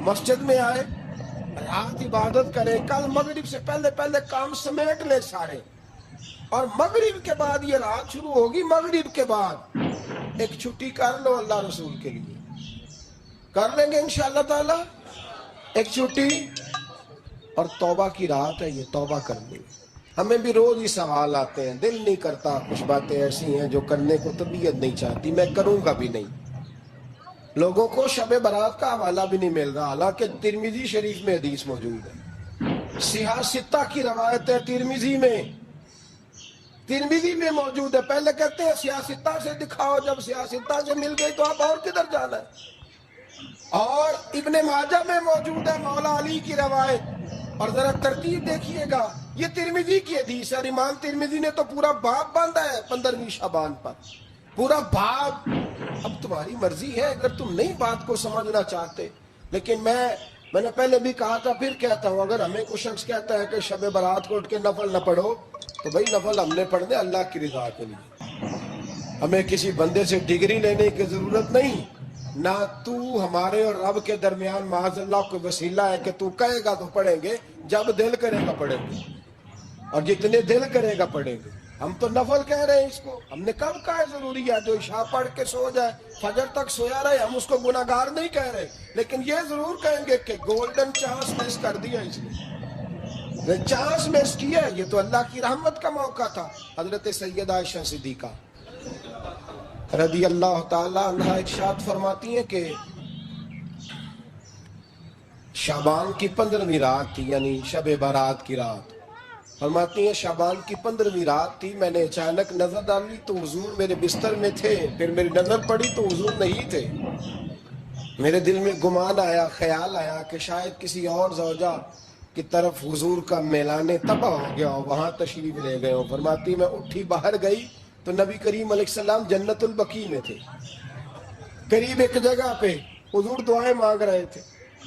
مسجد میں آئے, رات عبادت کرے, کل مغرب سے پہلے پہلے کام سمیٹ لے سارے, اور مغرب کے بعد یہ رات شروع ہوگی, مغرب کے بعد ایک چھٹی کر لو اللہ رسول کے لیے. کر لیں گے انشاءاللہ تعالی ایک چھٹی. اور توبہ کی رات ہے یہ, توبہ کرنی. ہمیں بھی روز ہی سوال آتے ہیں, دل نہیں کرتا, کچھ باتیں ایسی ہیں جو کرنے کو طبیعت نہیں چاہتی, میں کروں گا بھی نہیں. لوگوں کو شب برات کا حوالہ بھی نہیں مل رہا, حالانکہ ترمذی شریف میں حدیث موجود ہے. سیاہ ستہ کی روایت ہے ترمذی میں موجود ہے. پہلے کہتے ہیں سیاہ ستہ سے دکھاؤ, جب سیاہ ستہ سے مل گئی تو اب اور کدھر جانا ہے. اور ابن ماجہ میں موجود ہے مولا علی کی روایت, اور ذرا ترتیب دیکھیے گا, یہ ترمذی کی حدیث ہے. اور امام ترمذی نے تو پورا باب باندھا ہے 15ویں شعبان پر, پورا باب. اب تمہاری مرضی ہے اگر تم نہیں بات کو سمجھنا چاہتے. لیکن میں نے پہلے بھی کہا تھا, پھر کہتا ہوں, اگر ہمیں کوئی شخص کہتا ہے کہ شب برات کو اٹھ کے نفل نہ پڑھو, تو بھائی نفل ہم نے پڑھنے اللہ کی رضا کے لیے. ہمیں کسی بندے سے ڈگری لینے کی ضرورت نہیں, نہ تو ہمارے اور رب کے درمیان معاذ اللہ کوئی وسیلہ ہے کہ تو کہے گا تو پڑھیں گے, جب دل کرے گا پڑھیں گے, اور جتنے دل کرے گا پڑھیں گے. ہم تو نفل کہہ رہے ہیں اس کو. ہم نے کب کہا ہے ضروری ہے جو عشاء پڑھ کے سو جائے فجر تک سویا رہے, ہم اس کو گناہگار نہیں کہہ رہے, لیکن یہ ضرور کہیں گے کہ گولڈن چانس مس کر دیا اس نے, چانس مس کیا. یہ تو اللہ کی رحمت کا موقع تھا. حضرت سیدہ عائشہ صدیقہ رضی اللہ تعالی عنہ ارشاد فرماتی ہیں کہ شعبان کی 15ویں رات تھی, یعنی شب برات کی رات. فرماتی ہیں شعبان کی 15ویں رات تھی, میں نے اچانک نظر ڈالی تو حضور میرے بستر میں تھے. پھر میری نظر پڑی تو حضور نہیں تھے. میرے دل میں گمان آیا, خیال آیا کہ شاید کسی اور زوجہ کی طرف حضور کا میلان طبع ہو گیا ہو, وہاں تشریف لے گئے ہو. فرماتی میں اٹھی باہر گئی تو نبی کریم علیہ السلام جنت البقیع میں تھے, قریب ایک جگہ پہ حضور دعائیں مانگ رہے تھے.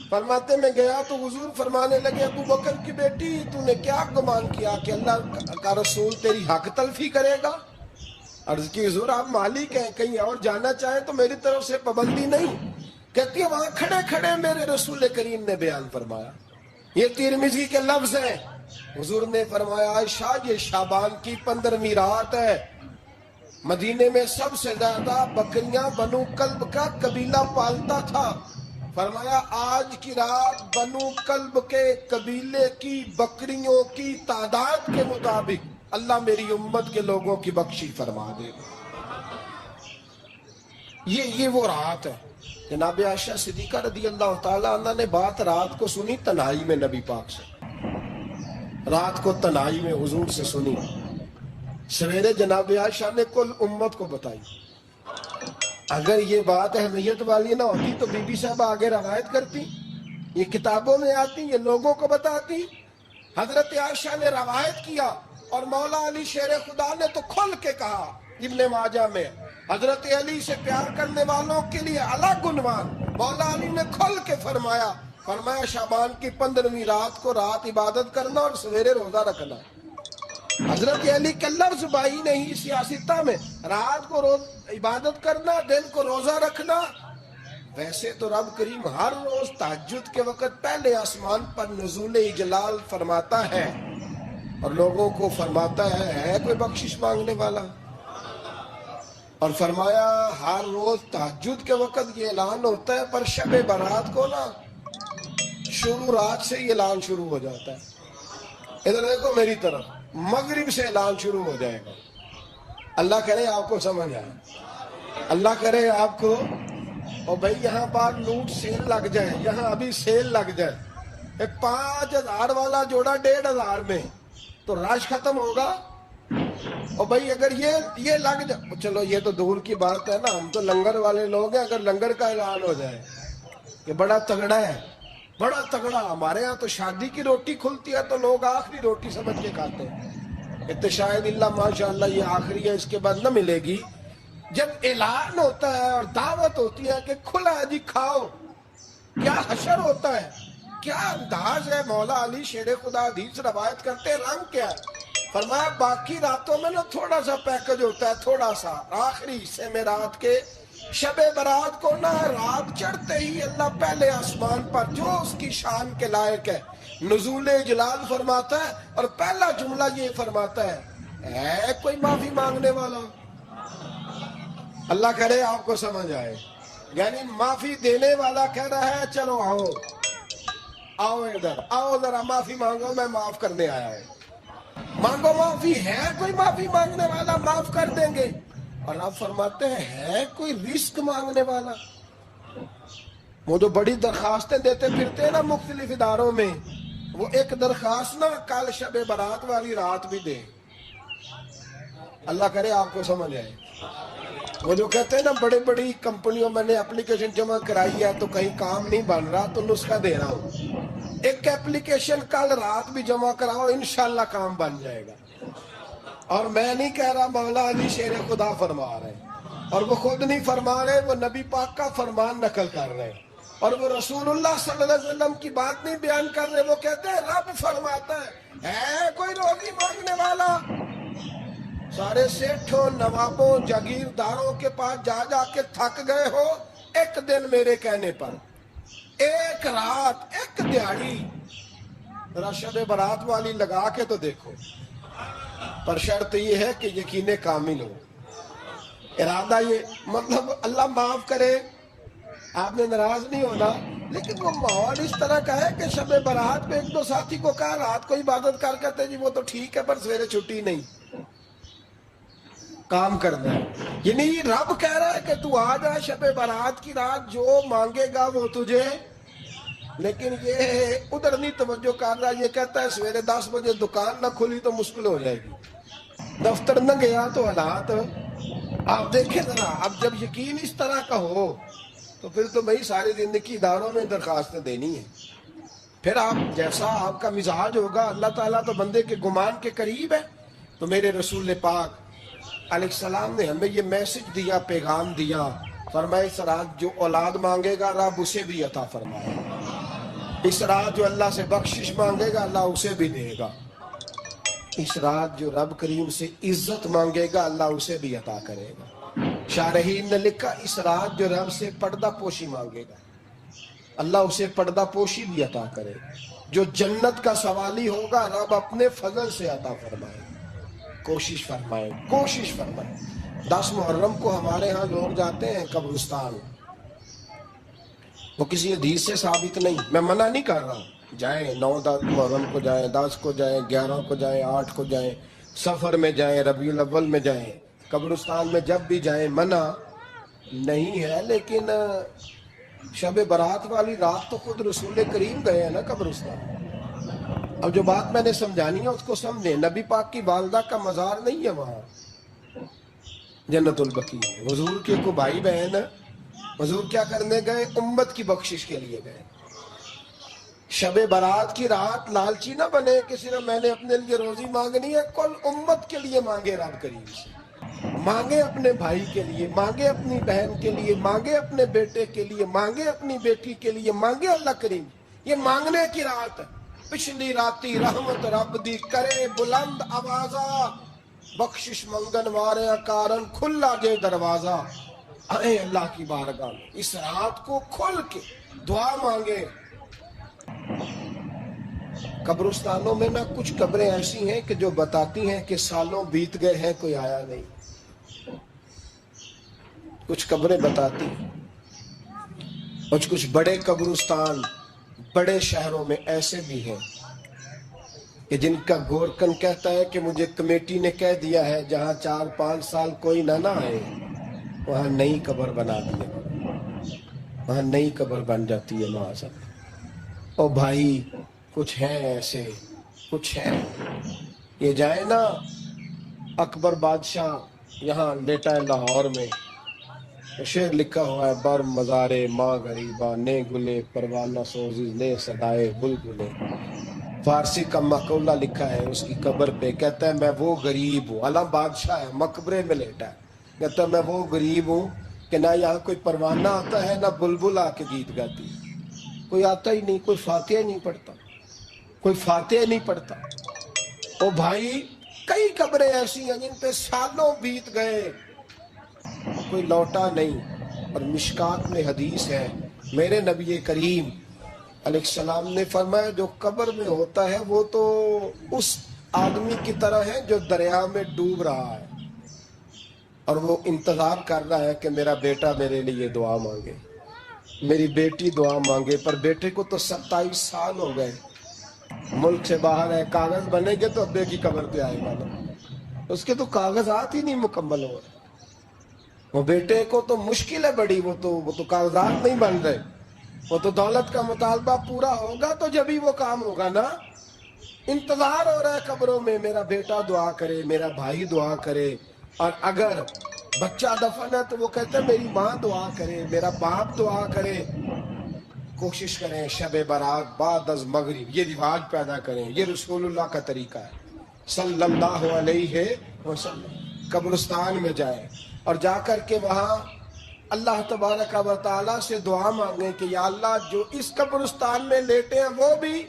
فرماتے میں گیا تو حضور فرمانے لگے, ابو بکر کی بیٹی تو نے کیا گمان کیا کہ اللہ کا رسول تیری حق تلفی کرے گا؟ عرض کی حضور آپ مالک ہیں, کہیں اور جانا چاہیں تو میری طرف سے پابندی نہیں. کہتی ہے وہاں کھڑے کھڑے میرے رسول کریم نے بیان فرمایا, یہ ترمذی کے لفظ ہیں. حضور نے فرمایا عائشہ یہ شعبان کی 15ویں رات ہے, مدینے میں سب سے زیادہ بکریاں بنو کلب کا قبیلہ پالتا تھا. فرمایا آج کی رات بنو کلب کے قبیلے کی بکریوں کی تعداد کے مطابق اللہ میری امت کے لوگوں کی بخشی فرما دے گا. یہ وہ رات ہے. جناب عائشہ صدیقہ رضی اللہ تعالی عنہ نے بات رات کو سنی تنہائی میں نبی پاک سے, رات کو تنہائی میں حضور سے سنی. سویرے جناب عائشہ نے کل امت کو بتائی. اگر یہ بات اہمیت والی نہ ہوتی تو بی بی صاحب آگے روایت کرتی, یہ کتابوں میں آتی, یہ لوگوں کو بتاتی. حضرت عائشہ نے روایت کیا, اور مولا علی شیر خدا نے تو کھل کے کہا ابن ماجہ میں, حضرت علی سے پیار کرنے والوں کے لیے الگ عنوان. مولا علی نے کھل کے فرمایا شعبان کی 15ویں رات کو رات عبادت کرنا اور سویرے روزہ رکھنا. حضرت علی کا لفظ بائی نہیں سیاستہ میں, رات کو عبادت کرنا, دن کو روزہ رکھنا. ویسے تو رب کریم ہر روز تہجد کے وقت پہلے آسمان پر نزول اجلال فرماتا ہے, اور لوگوں کو فرماتا ہے کوئی بخشش مانگنے والا. اور فرمایا ہر روز تہجد کے وقت یہ اعلان ہوتا ہے, پر شب برات کو نا شروع رات سے یہ اعلان شروع ہو جاتا ہے. ادھر دیکھو میری طرف, مغرب سے اعلان شروع ہو جائے گا. اللہ کرے آپ کو سمجھ آئے, اللہ کرے آپ کو. اور بھائی یہاں پر لوٹ سیل لگ جائے, یہاں ابھی سیل لگ جائے, 5000 والا جوڑا 1500 میں, تو رش ختم ہوگا. اور بھائی اگر یہ لگ جائے, چلو یہ تو دور کی بات ہے نا, ہم تو لنگر والے لوگ ہیں. اگر لنگر کا اعلان ہو جائے کہ بڑا تگڑا ہے, بڑا تگڑا, ہمارے ہاں تو شادی کی روٹی کھلتی ہے تو لوگ آخری روٹی سمجھ کے کھاتے ہیں, شاید اللہ ماشاءاللہ یہ آخری ہے, اس کے بعد نہ ملے گی. جب اعلان ہوتا ہے اور دعوت ہوتی ہے کہ کھلا ہے جی کھاؤ, کیا حشر ہوتا ہے, کیا انداز ہے. مولا علی شیر خدا حدیث روایت کرتے, رنگ کیا ہے. فرمایا باقی راتوں میں نا تھوڑا سا پیکج ہوتا ہے, تھوڑا سا, آخری حصے میں رات کے شب برات کو نہ رات چڑھتے ہی اللہ پہلے آسمان پر جو اس کی شان کے لائق ہے نزول جلال فرماتا ہے، اور پہلا جملہ یہ فرماتا ہے کوئی معافی مانگنے والا؟ اللہ کرے آپ کو سمجھ آئے، یعنی معافی دینے والا کہہ رہا ہے چلو آؤ آؤ ادھر آؤ ذرا معافی مانگو، میں معاف کرنے آیا ہوں، مانگو معافی، ہے کوئی معافی مانگنے والا؟ معاف کر دیں گے۔ اور آپ فرماتے ہیں ہے کوئی رزق مانگنے والا؟ وہ جو بڑی درخواستیں دیتے پھرتے ہیں نا مختلف اداروں میں، وہ ایک درخواست نا کل شب برات والی رات بھی دے۔ اللہ کرے آپ کو سمجھ آئے۔ وہ جو کہتے ہیں نا بڑی بڑی کمپنیوں میں نے اپلیکیشن جمع کرائی ہے تو کہیں کام نہیں بن رہا تو نسخہ دے رہا ہوں، ایک ایپلیکیشن کل رات بھی جمع کراؤ انشاءاللہ کام بن جائے گا۔ اور میں نہیں کہہ رہا، مولا علی شیر خدا فرما رہے ہیں، اور وہ خود نہیں فرما رہے، وہ نبی پاک کا فرمان نقل کر رہے ہیں، اور وہ رسول اللہ صلی اللہ علیہ وسلم کی بات نہیں بیان کر رہے۔ وہ کہتے ہیں رب فرماتا ہے کوئی روزی مانگنے والا؟ سارے سیٹھوں نوابوں جاگیرداروں کے پاس جا جا کے تھک گئے ہو، ایک دن میرے کہنے پر، ایک رات، ایک دیہڑی ذرا شب برات والی لگا کے تو دیکھو، پر شرط یہ ہے کہ یقین کامل ہو، ارادہ یہ، مطلب اللہ معاف کرے آپ نے ناراض نہیں ہونا، لیکن وہ ماحول اس طرح کا ہے کہ شب برات میں ایک دو ساتھی کو کہا رات کو عبادت کر کہتے جی وہ تو ٹھیک ہے پر سویرے چھٹی نہیں، کام کرنا ہے۔ یعنی رب کہہ رہا ہے کہ تو آ جا شب برات کی رات، جو مانگے گا وہ تجھے، لیکن یہ ادھر نہیں توجہ کر رہا، یہ کہتا ہے سویرے 10 بجے دکان نہ کھلی تو مشکل ہو جائے گی، دفتر نہ گیا تو حالات آپ دیکھیں ذرا۔ اب جب یقین اس طرح کا ہو تو پھر تو بھائی ساری زندگی اداروں میں درخواستیں دینی ہے، پھر آپ جیسا آپ کا مزاج ہوگا، اللہ تعالیٰ تو بندے کے گمان کے قریب ہے۔ تو میرے رسول پاک علیہ السلام نے ہمیں یہ میسج دیا، پیغام دیا، فرمایا اس رات جو اولاد مانگے گا رب اسے بھی عطا فرمائے، اس رات جو اللہ سے بخشش مانگے گا اللہ اسے بھی دے گا، اس رات جو رب کریم سے عزت مانگے گا اللہ اسے بھی عطا کرے گا۔ شارحین نے لکھا اس رات جو رب سے پردہ پوشی مانگے گا اللہ اسے پردہ پوشی بھی عطا کرے گا، جو جنت کا سوالی ہوگا رب اپنے فضل سے عطا فرمائے گا۔ کوشش فرمائے، کوشش فرمائے۔ 10 محرم کو ہمارے ہاں لوگ جاتے ہیں قبرستان، وہ کسی حدیث سے ثابت نہیں، میں منع نہیں کر رہا، جائیں 9 محرم کو جائیں، 10 کو جائیں، 11 کو جائیں، 8 کو جائیں، سفر میں جائیں، ربیع الاول میں جائیں، قبرستان میں جب بھی جائیں منع نہیں ہے، لیکن شب برات والی رات تو خود رسول کریم گئے ہیں نا قبرستان۔ اب جو بات میں نے سمجھانی ہے اس کو سمجھیں، نبی پاک کی والدہ کا مزار نہیں ہے وہاں جنت البقیع، حضور کے کو بھائی بہن، حضور کیا کرنے گئے؟ امت کی بخشش کے لیے گئے۔ شب برات کی رات لالچی نہ بنے کہ صرف میں نے اپنے لیے روزی مانگنی ہے، کل امت کے لیے مانگے رب کریم سے، مانگے اپنے بھائی کے لیے، مانگے اپنی بہن کے لیے، مانگے اپنے بیٹے کے لیے، مانگے اپنی بیٹی کے لیے، مانگے اللہ کریم۔ یہ مانگنے کی رات ہے۔ پچھلی راتی رحمت رب دی کرے بلند آوازہ، بخشش منگن وارے کارن کھلا جے دروازہ، آئے اللہ کی بارگاہ میں اس رات کو کھل کے دعا مانگے۔ قبرستانوں میں نہ کچھ قبریں ایسی ہیں کہ جو بتاتی ہیں کہ سالوں بیت گئے ہیں کوئی آیا نہیں، کچھ قبریں بتاتی ہیں، اور کچھ بڑے قبرستان بڑے شہروں میں ایسے بھی ہیں کہ جن کا گورکن کہتا ہے کہ مجھے کمیٹی نے کہہ دیا ہے جہاں 4-5 سال کوئی نہ آئے وہاں نئی قبر بنا دی ہے، وہاں نئی قبر بن جاتی ہے معاذ۔ او بھائی کچھ ہیں ایسے، کچھ ہیں، یہ جائے نا اکبر بادشاہ یہاں لیٹا ہے لاہور میں، شعر لکھا ہوا ہے، بر مزارے ماں غریبا نے گلے پروانہ سوزی لے صدائے بلبلے، فارسی کا مقولہ لکھا ہے اس کی قبر پہ، کہتا ہے میں وہ غریب ہوں، عالم بادشاہ ہے مقبرے میں لیٹا ہے، کہتا ہے میں وہ غریب ہوں کہ نہ یہاں کوئی پروانہ آتا ہے نہ بلبل آ کے گیت گاتی ہے، کوئی آتا ہی نہیں، کوئی فاتحہ نہیں پڑھتا، کوئی فاتحہ نہیں پڑھتا۔ او بھائی کئی قبریں ایسی ہیں جن پہ سالوں بیت گئے کوئی لوٹا نہیں۔ اور مشکات میں حدیث ہے، میرے نبی کریم علیہ السلام نے فرمایا جو قبر میں ہوتا ہے وہ تو اس آدمی کی طرح ہے جو دریا میں ڈوب رہا ہے اور وہ انتظار کر رہا ہے کہ میرا بیٹا میرے لیے دعا مانگے، میری بیٹی دعا مانگے، پر بیٹے کو تو 27 سال ہو گئے، ملک سے باہر ہے، کاغذ بنے گے تو ابے کی قبر پہ آئے گا نا، اس کے تو کاغذات ہی نہیں مکمل ہو رہے، وہ بیٹے کو تو مشکل ہے بڑی، وہ تو کاغذات نہیں بن رہے، وہ تو دولت کا مطالبہ پورا ہوگا تو جب ہی وہ کام ہوگا نا، انتظار ہو رہا ہے قبروں میں میرا بیٹا دعا کرے، میرا بھائی دعا کرے، اور اگر بچہ دفن ہے تو وہ کہتے ہیں میری ماں دعا کرے، میرا باپ دعا کرے۔ کوشش کریں شب برات بعد از مغرب یہ رواج پیدا کریں، یہ رسول اللہ کا طریقہ ہے صلی اللہ علیہ وسلم، قبرستان میں جائیں اور جا کر کے وہاں اللہ تبارک و تعالیٰ سے دعا مانگیں کہ یا اللہ جو اس قبرستان میں لیٹے ہیں وہ بھی،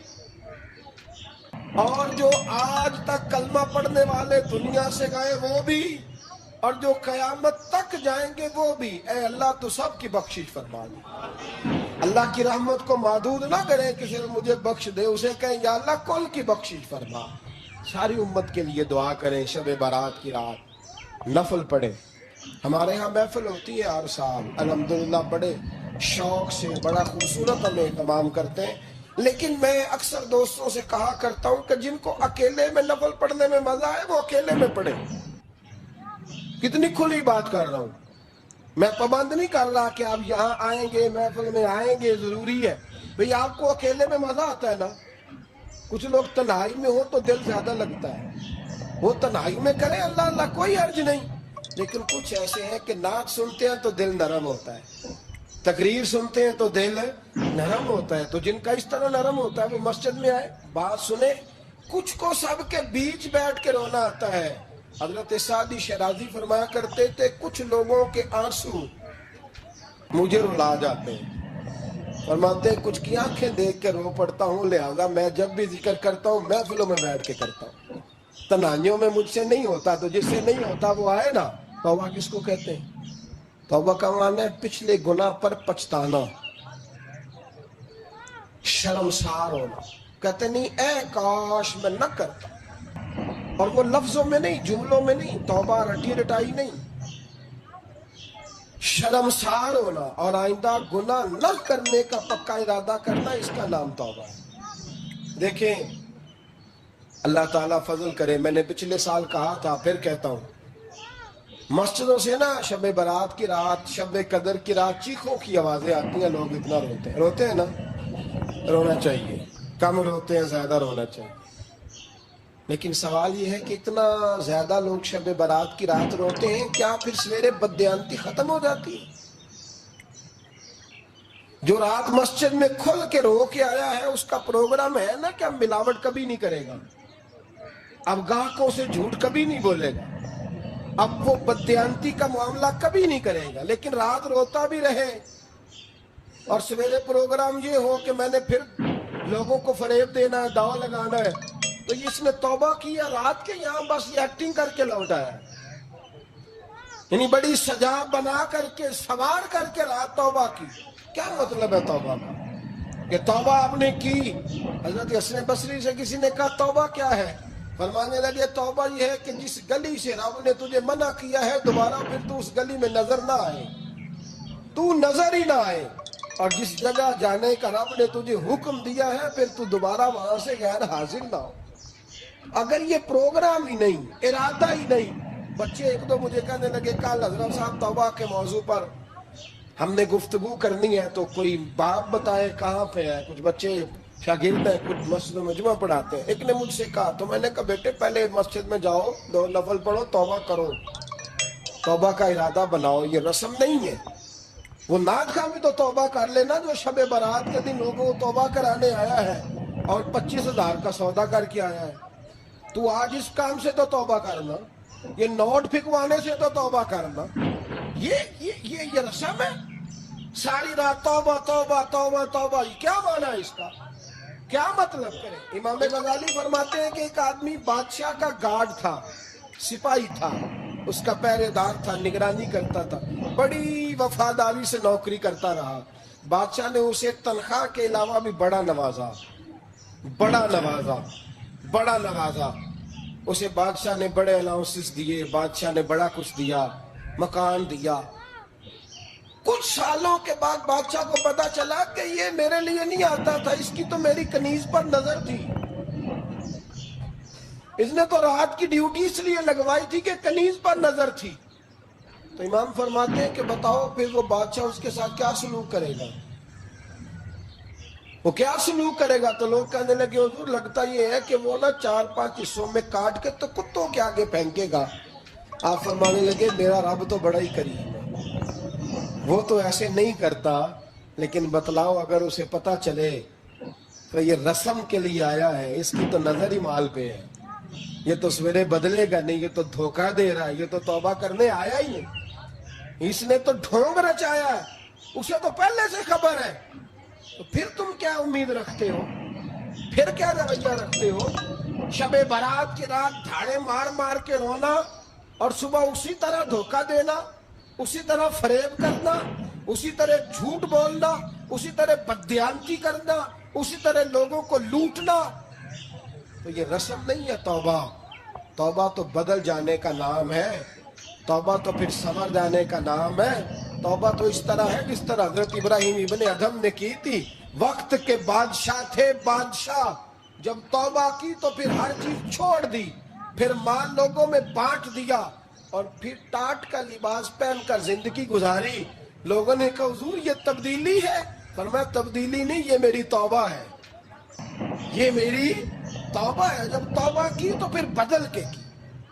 اور جو آج تک کلمہ پڑھنے والے دنیا سے گئے وہ بھی، اور جو قیامت تک جائیں گے وہ بھی، اے اللہ تو سب کی بخشش فرما دے۔ اللہ کی رحمت کو محدود نہ کریں کہ صرف مجھے بخش دے، اسے کہیں یا اللہ کل کی بخشش فرما۔ ساری امت کے لیے دعا کریں، شب برات کی رات نفل پڑھیں۔ ہمارے ہاں محفل ہوتی ہے ہر سال الحمدللہ، بڑے شوق سے بڑا خوبصورت ہم اہتمام کرتے ہیں، لیکن میں اکثر دوستوں سے کہا کرتا ہوں کہ جن کو اکیلے میں نفل پڑھنے میں مزہ آئے وہ اکیلے میں پڑھیں۔ کتنی کھلی بات کر رہا ہوں، میں پابند نہیں کر رہا کہ آپ یہاں آئیں گے محفل میں آئیں گے ضروری ہے، بھئی آپ کو اکیلے میں مزہ آتا ہے نا، کچھ لوگ تنہائی میں ہو تو دل زیادہ لگتا ہے، وہ تنہائی میں کریں اللہ اللہ کوئی حرج نہیں، لیکن کچھ ایسے ہیں کہ نعت سنتے ہیں تو دل نرم ہوتا ہے، تقریر سنتے ہیں تو دل نرم ہوتا ہے، تو جن کا اس طرح نرم ہوتا ہے وہ مسجد میں آئے بات سنیں۔ کچھ کو سب کے بیچ بیٹھ کے رونا آتا ہے، حضرت سعدی شیرازی فرمایا کرتے تھے کچھ لوگوں کے آنسو مجھے رلا جاتے ہیں، فرماتے ہیں کچھ کی آنکھیں دیکھ کے رو پڑتا ہوں، لہذا میں جب بھی ذکر کرتا ہوں محفلوں میں بیٹھ کے کرتا ہوں، تنہائیوں میں مجھ سے نہیں ہوتا، تو جس سے نہیں ہوتا وہ آئے نا۔ توبہ کس کو کہتے ہیں؟ توبہ کا معنی ہے پچھلے گناہ پر پچھتانا، شرمسار ہونا، کہتے نہیں اے کاش میں نہ کرتا، اور وہ لفظوں میں نہیں جملوں میں نہیں، توبہ رٹی رٹائی نہیں، شرمسار ہونا اور آئندہ گناہ نہ کرنے کا پکا ارادہ کرنا، اس کا نام توبہ ہے۔ دیکھیں اللہ تعالیٰ فضل کرے، میں نے پچھلے سال کہا تھا پھر کہتا ہوں، مسجدوں سے نا شب برات کی رات، شب قدر کی رات چیخوں کی آوازیں آتی ہیں، لوگ اتنا روتے ہیں نا، رونا چاہیے، کم روتے ہیں زیادہ رونا چاہیے، لیکن سوال یہ ہے کہ اتنا زیادہ لوگ شب برات کی رات روتے ہیں، کیا پھر سویرے بددیانتی ختم ہو جاتی ہے؟ جو رات مسجد میں کھل کے رو کے آیا ہے اس کا پروگرام ہے نا کہ اب ملاوٹ کبھی نہیں کرے گا، اب گاہکوں سے جھوٹ کبھی نہیں بولے گا، اب وہ بددیانتی کا معاملہ کبھی نہیں کرے گا، لیکن رات روتا بھی رہے اور سویرے پروگرام یہ ہو کہ میں نے پھر لوگوں کو فریب دینا ہے، داؤ لگانا ہے، تو اس نے توبہ کیا رات کے یہاں بس یہ ایکٹنگ کر کے لوٹا ہے، یعنی بڑی سجا بنا کر کے سوار کر کے رات توبہ کی۔ کیا مطلب ہے توبہ کا؟ کہ توبہ آپ نے کی، حضرت حسن بصری سے کسی نے کہا توبہ کیا ہے؟ فرمانے لگے توبہ یہ ہے کہ جس گلی سے رب نے تجھے منع کیا ہے دوبارہ پھر تو اس گلی میں نظر نہ آئے، تو نظر ہی نہ آئے، اور جس جگہ جانے کا رب نے تجھے حکم دیا ہے پھر تو دوبارہ وہاں سے غیر حاضر نہ ہو۔ اگر یہ پروگرام ہی نہیں، ارادہ ہی نہیں، بچے ایک دو مجھے کہنے لگے کل حضرت صاحب توبہ کے موضوع پر ہم نے گفتگو کرنی ہے تو کوئی باپ بتائے کہاں پہ ہے، کچھ بچے شاگرد ہیں، کچھ مسجد میں مجمع پڑھاتے ہیں، ایک نے مجھ سے کہا، تو میں نے کہا بیٹے پہلے مسجد میں جاؤ، 2 نفل پڑھو، توبہ کرو، توبہ کا ارادہ بناؤ، یہ رسم نہیں ہے۔ وہ نعت خواہ بھی تو توبہ کر لینا جو شب برات کے دن لوگوں کو توبہ کرانے آیا ہے اور 25,000 کا سودا کر کے آیا ہے، تو آج اس کام سے تو توبہ کرنا، یہ نوٹ پھکوانے سے تو توبہ کرنا، یہ رسم ہے؟ ساری رات توبہ توبہ توبہ توبہ، کیا معنی ہے اس کا؟ کیا مطلب کرے؟ امام غزالی فرماتے ہیں کہ ایک آدمی بادشاہ کا گارڈ تھا، سپاہی تھا، اس کا پہرے دار تھا، نگرانی کرتا تھا، بڑی وفاداری سے نوکری کرتا رہا. بادشاہ نے اسے تنخواہ کے علاوہ بھی بڑا نوازا، بڑا نوازا، بڑا نوازا. اسے بادشاہ نے بڑے الاؤنسز دیے، بادشاہ نے بڑا کچھ دیا، مکان دیا. کچھ سالوں کے بعد بادشاہ کو پتا چلا کہ یہ میرے لیے نہیں آتا تھا، اس کی تو میری کنیز پر نظر تھی. اس نے تو رات کی ڈیوٹی اس لیے لگوائی تھی کہ کنیز پر نظر تھی. تو امام فرماتے ہیں کہ بتاؤ پھر وہ بادشاہ اس کے ساتھ کیا سلوک کرے گا؟ وہ کیا سلوک کرے گا؟ تو لوگ کہنے لگے حضور لگتا یہ ہے کہ وہ نا 4-5 حصوں میں کاٹ کے تو کتوں کے آگے پھینکے گا. آپ فرمانے لگے میرا رب تو بڑا ہی کریم ہے، وہ تو ایسے نہیں کرتا، لیکن بتلاؤ اگر اسے پتا چلے تو یہ رسم کے لیے آیا ہے، اس کی تو نظر ہی مال پہ ہے، یہ تو سویرے بدلے گا نہیں، یہ تو دھوکہ دے رہا ہے، یہ تو توبہ کرنے آیا ہی نہیں، اس نے تو ڈھونگ رچایا ہے، اسے تو پہلے سے خبر ہے. تو پھر تم کیا امید رکھتے ہو؟ پھر کیا رویہ رکھتے ہو؟ شب برات کی رات دھاڑے مار مار کے رونا اور صبح اسی طرح دھوکہ دینا، اسی طرح فریب کرنا، اسی طرح جھوٹ بولنا، اسی طرح بددیانتی کرنا، اسی طرح لوگوں کو لوٹنا. تو یہ رسم نہیں ہے توبہ. توبہ تو بدل جانے کا نام ہے، توبہ تو پھر سنور جانے کا نام ہے. توبہ تو اس طرح ہے جس طرح حضرت ابراہیم ابن ادھم نے کی تھی. وقت کے بادشاہ تھے، بادشاہ جب توبہ کی تو پھر ہر چیز چھوڑ دی، پھر مال لوگوں میں بانٹ دیا اور پھر ٹاٹ کا لباس پہن کر زندگی گزاری. لوگوں نے کہا حضور یہ تبدیلی ہے. فرمایا تبدیلی نہیں، یہ میری توبہ ہے، یہ میری توبہ ہے. جب توبہ کی تو پھر بدل کے کی،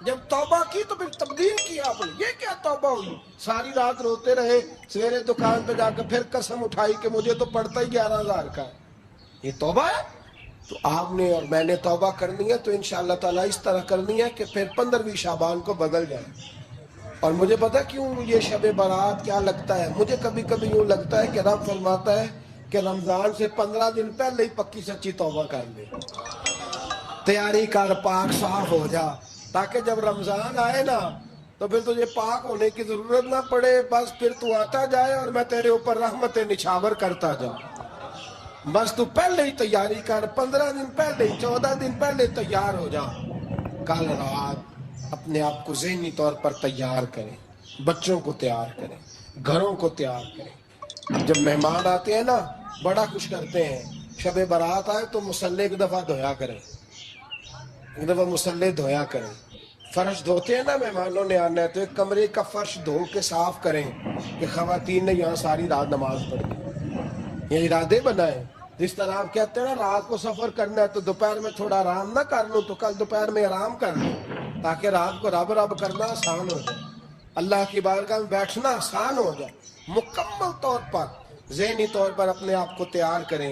جب توبہ کی تو پھر تبدیل کی آپ نے. یہ کیا توبہ ہوئی؟ ساری رات روتے رہے، سویرے دکان پہ جا کر پھر قسم اٹھائی کہ مجھے تو پڑتا ہی 11,000 کا ہے. یہ توبہ ہے؟ تو آپ نے اور میں نے توبہ کرنی ہے تو انشاءاللہ تعالیٰ اس طرح کرنی ہے کہ پھر 15ویں شعبان کو بدل جائے. اور مجھے پتا کیوں یہ شب برات کیا لگتا ہے؟ مجھے کبھی کبھی یوں لگتا ہے کہ رب فرماتا ہے کہ رمضان سے 15 دن پہلے ہی پکی سچی توبہ کر لے، تیاری کر، پاک صاف ہو جا، تاکہ جب رمضان آئے نا تو پھر تجھے پاک ہونے کی ضرورت نہ پڑے. بس پھر تو آتا جائے اور میں تیرے اوپر رحمت نچھاور کرتا جاؤں. بس تو پہلے ہی تیاری کر، 15 دن پہلے، 14 دن پہلے تیار ہو جا. کل رات اپنے آپ کو ذہنی طور پر تیار کریں، بچوں کو تیار کریں، گھروں کو تیار کریں. جب مہمان آتے ہیں نا بڑا کچھ کرتے ہیں. شب برات آئے تو مصلے ایک دفعہ دھویا کریں، ایک دفعہ مصلے دھویا کریں. فرش دھوتے ہیں نا، مہمانوں نے آنا ہے تو ایک کمرے کا فرش دھو کے صاف کریں کہ خواتین نے یہاں ساری رات نماز پڑھی. یہ ارادے بنائیں. جس طرح آپ کہتے ہیں نا رات کو سفر کرنا ہے تو دوپہر میں تھوڑا آرام نہ کر لوں تو کل دوپہر میں آرام کر لوں، تاکہ رات کو رب رب کرنا آسان ہو جائے، اللہ کی بارگاہ میں بیٹھنا آسان ہو جائے. مکمل طور پر ذہنی طور پر اپنے آپ کو تیار کریں.